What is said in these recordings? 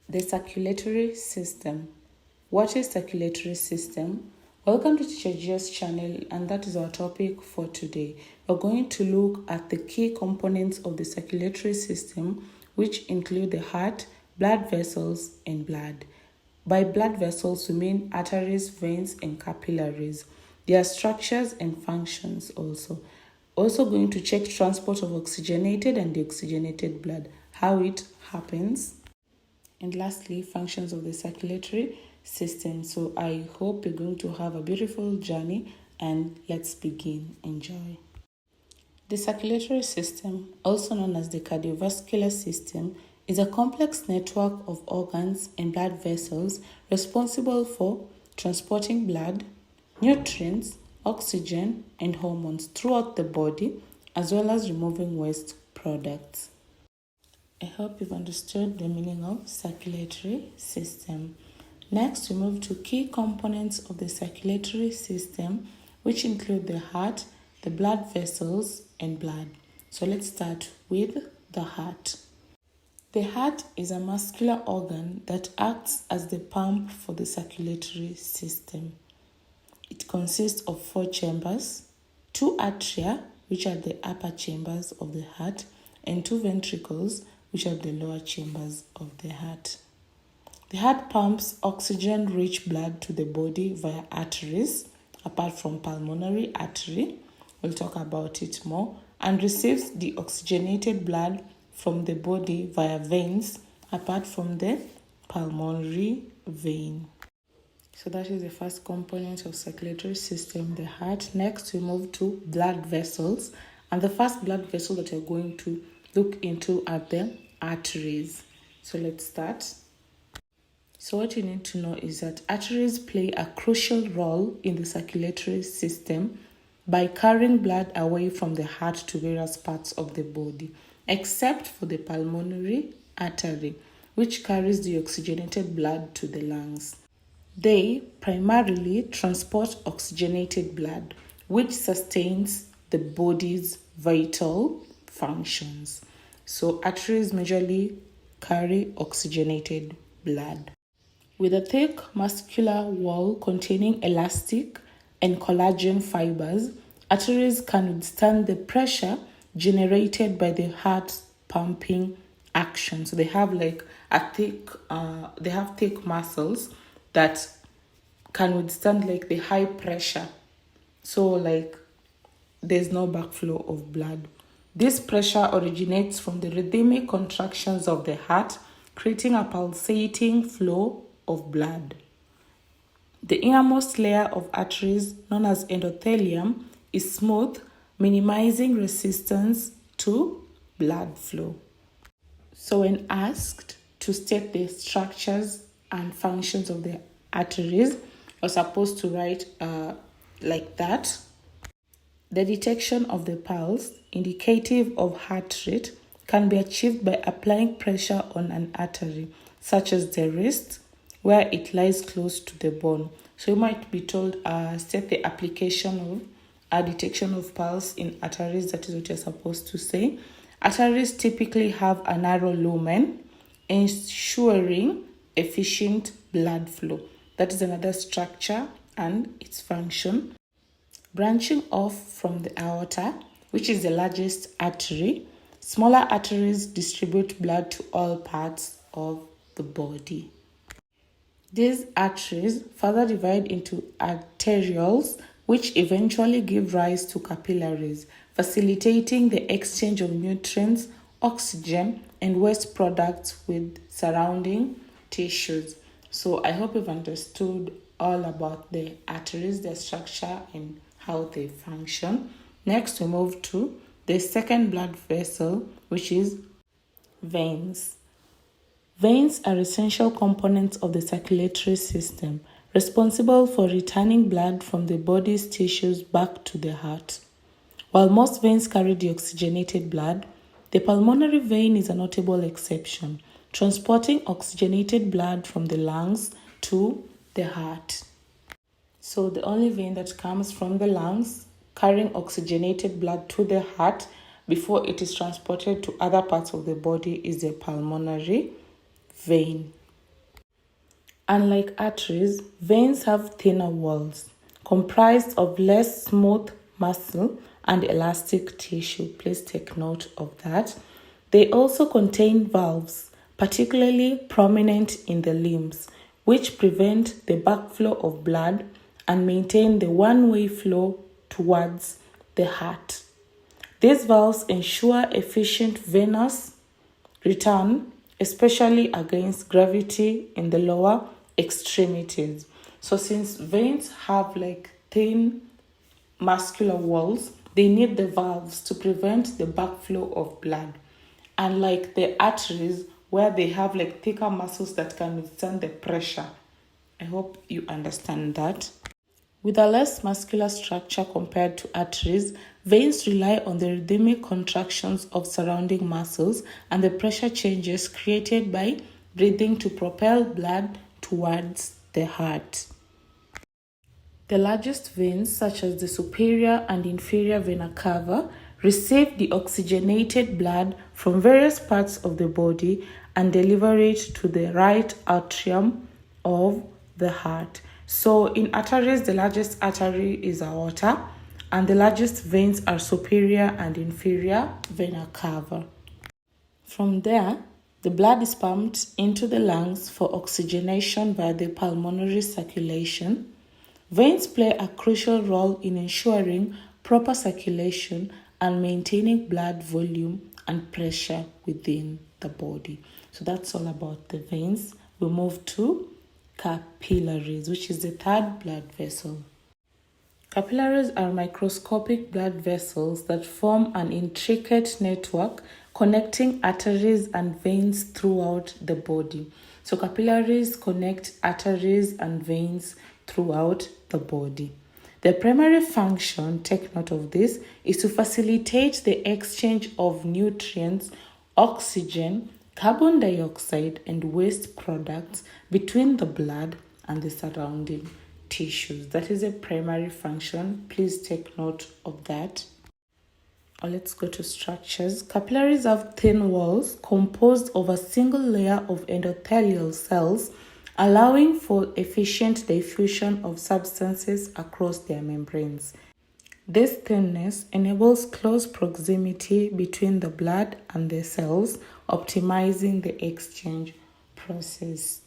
The circulatory system. What is circulatory system? Welcome to Teacher Gia's channel, and that is our topic for today. We're going to look at the key components of the circulatory system, which include the heart, blood vessels, and blood. By blood vessels, we mean arteries, veins, and capillaries. Their structures and functions also. Also going to check transport of oxygenated and deoxygenated blood, how it happens. And lastly, functions of the circulatory system. So I hope you're going to have a beautiful journey, and let's begin. Enjoy. The circulatory system, also known as the cardiovascular system, is a complex network of organs and blood vessels responsible for transporting blood, nutrients, oxygen, and hormones throughout the body, as well as removing waste products. I hope you've understood the meaning of circulatory system. Next, we move to key components of the circulatory system, which include the heart, the blood vessels, and blood. So let's start with the heart. The heart is a muscular organ that acts as the pump for the circulatory system. It consists of 4 chambers, 2 atria, which are the upper chambers of the heart, and 2 ventricles, which are the lower chambers of the heart. The heart pumps oxygen-rich blood to the body via arteries, apart from pulmonary artery, we'll talk about it more, and receives the oxygenated blood from the body via veins, apart from the pulmonary vein. So that is the first component of circulatory system, the heart. Next, we move to blood vessels, and the first blood vessel that we're going to look into are the arteries. So let's start. So what you need to know is that arteries play a crucial role in the circulatory system by carrying blood away from the heart to various parts of the body, except for the pulmonary artery, which carries the oxygenated blood to the lungs. They primarily transport oxygenated blood, which sustains the body's vital functions. So arteries majorly carry oxygenated blood. With a thick muscular wall containing elastic and collagen fibers, arteries can withstand the pressure generated by the heart pumping action. So they have thick muscles that can withstand the high pressure. So there's no backflow of blood. This pressure originates from the rhythmic contractions of the heart, creating a pulsating flow of blood. The innermost layer of arteries, known as endothelium, is smooth, minimizing resistance to blood flow. So when asked to state the structures and functions of the arteries, we're supposed to write like that. The detection of the pulse, indicative of heart rate, can be achieved by applying pressure on an artery, such as the wrist, where it lies close to the bone. So you might be told, state the application of a detection of pulse in arteries. That is what you're supposed to say. Arteries typically have a narrow lumen, ensuring efficient blood flow. That is another structure and its function. Branching off from the aorta, which is the largest artery, smaller arteries distribute blood to all parts of the body. These arteries further divide into arterioles, which eventually give rise to capillaries, facilitating the exchange of nutrients, oxygen, and waste products with surrounding tissues. So I hope you've understood all about the arteries, their structure, and how they function. Next, we move to the second blood vessel, which is veins. Veins are essential components of the circulatory system, responsible for returning blood from the body's tissues back to the heart. While most veins carry deoxygenated blood, the pulmonary vein is a notable exception, transporting oxygenated blood from the lungs to the heart. So the only vein that comes from the lungs carrying oxygenated blood to the heart before it is transported to other parts of the body is the pulmonary vein. Unlike arteries, veins have thinner walls, comprised of less smooth muscle and elastic tissue. Please take note of that. They also contain valves, particularly prominent in the limbs, which prevent the backflow of blood and maintain the one-way flow towards the heart. These valves ensure efficient venous return, especially against gravity in the lower extremities. So since veins have like thin muscular walls, they need the valves to prevent the backflow of blood. Unlike the arteries, where they have like thicker muscles that can withstand the pressure. I hope you understand that. With a less muscular structure compared to arteries, veins rely on the rhythmic contractions of surrounding muscles and the pressure changes created by breathing to propel blood towards the heart. The largest veins, such as the superior and inferior vena cava, receive deoxygenated blood from various parts of the body and deliver it to the right atrium of the heart. So in arteries, the largest artery is aorta, and the largest veins are superior and inferior vena cava. From there, the blood is pumped into the lungs for oxygenation by the pulmonary circulation. Veins play a crucial role in ensuring proper circulation and maintaining blood volume and pressure within the body. So that's all about the veins. We move to capillaries, which is the third blood vessel. Capillaries are microscopic blood vessels that form an intricate network connecting arteries and veins throughout the body. So capillaries connect arteries and veins throughout the body. Their primary function, take note of this, is to facilitate the exchange of nutrients, oxygen, carbon dioxide, and waste products between the blood and the surrounding tissues. That is a primary function. Please take note of that. Let's go to structures. Capillaries have thin walls composed of a single layer of endothelial cells, allowing for efficient diffusion of substances across their membranes. This thinness enables close proximity between the blood and the cells, optimizing the exchange process.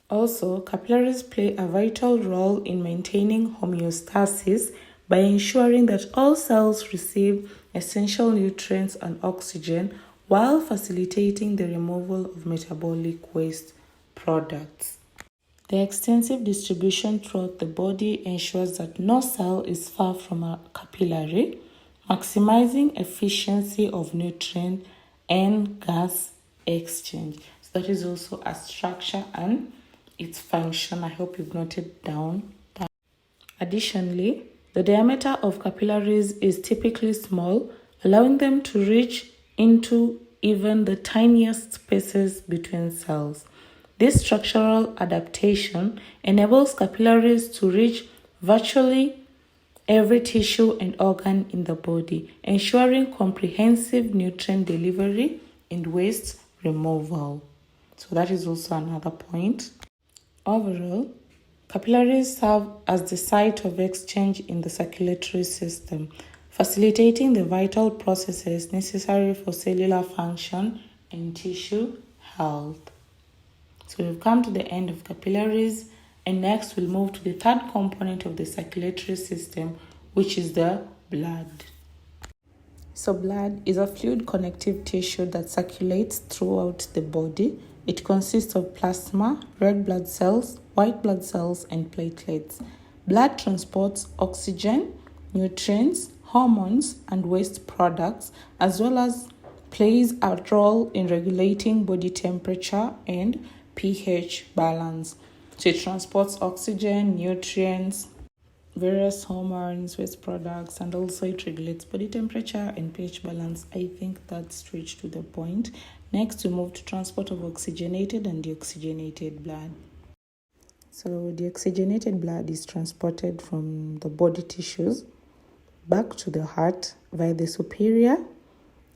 Also, capillaries play a vital role in maintaining homeostasis by ensuring that all cells receive essential nutrients and oxygen while facilitating the removal of metabolic waste products. The extensive distribution throughout the body ensures that no cell is far from a capillary, maximizing efficiency of nutrient and gas exchange. So that is also a structure and its function. I hope you've noted down that. Additionally, the diameter of capillaries is typically small, allowing them to reach into even the tiniest spaces between cells. This structural adaptation enables capillaries to reach virtually every tissue and organ in the body, ensuring comprehensive nutrient delivery and waste removal. So that is also another point. Overall, capillaries serve as the site of exchange in the circulatory system, facilitating the vital processes necessary for cellular function and tissue health. So we've come to the end of capillaries, and next we'll move to the third component of the circulatory system, which is the blood. So blood is a fluid connective tissue that circulates throughout the body. It consists of plasma, red blood cells, white blood cells, and platelets. Blood transports oxygen, nutrients, hormones, and waste products, as well as plays a role in regulating body temperature and pH balance. So it transports oxygen, nutrients, various hormones, waste products, and also it regulates body temperature and pH balance. I think that's straight to the point. Next, we move to transport of oxygenated and deoxygenated blood. So deoxygenated blood is transported from the body tissues back to the heart via the superior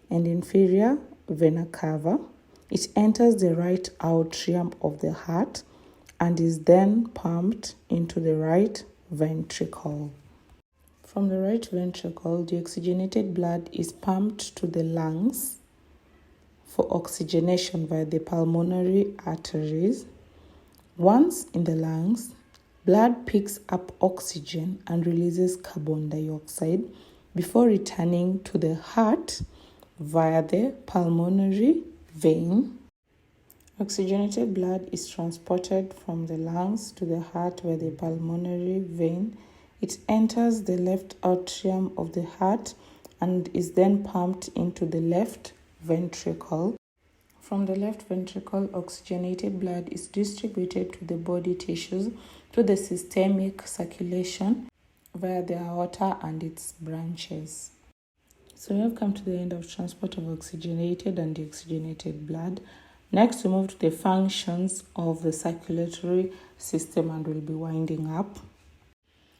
and inferior vena cava. It enters the right atrium of the heart and is then pumped into the right ventricle. From the right ventricle, the oxygenated blood is pumped to the lungs for oxygenation via the pulmonary arteries. Once in the lungs, blood picks up oxygen and releases carbon dioxide before returning to the heart via the pulmonary vein. Oxygenated blood is transported from the lungs to the heart via the pulmonary vein. It enters the left atrium of the heart and is then pumped into the left ventricle. From the left ventricle, oxygenated blood is distributed to the body tissues through the systemic circulation via the aorta and its branches. So we have come to the end of transport of oxygenated and deoxygenated blood. Next, we move to the functions of the circulatory system and we'll be winding up.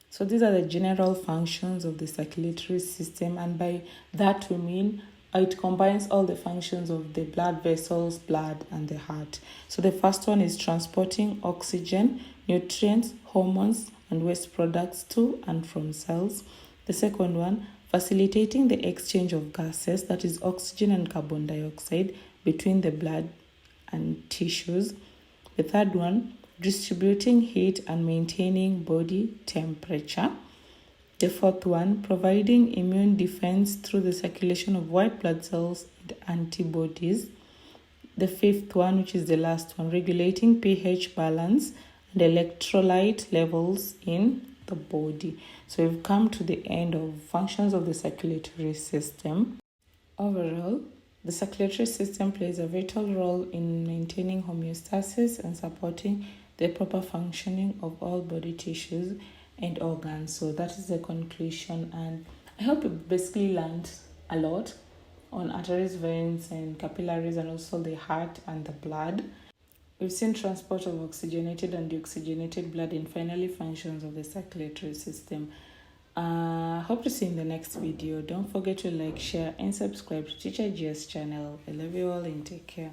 So these are the general functions of the circulatory system, and by that we mean it combines all the functions of the blood vessels, blood, and the heart. So the first one is transporting oxygen, nutrients, hormones, and waste products to and from cells. The second one, facilitating the exchange of gases, that is oxygen and carbon dioxide, between the blood and tissues. The third one, distributing heat and maintaining body temperature. The fourth one, providing immune defense through the circulation of white blood cells and antibodies. The fifth one, which is the last one, regulating pH balance and electrolyte levels in the body. So we've come to the end of functions of the circulatory system. Overall, the circulatory system plays a vital role in maintaining homeostasis and supporting the proper functioning of all body tissues and organs. So that is the conclusion, and I hope you basically learned a lot on arteries, veins, and capillaries, and also the heart and the blood. We've seen transport of oxygenated and deoxygenated blood and finally functions of the circulatory system. Hope to see you in the next video. Don't forget to like, share, and subscribe to Teacher GS channel. I love you all and take care.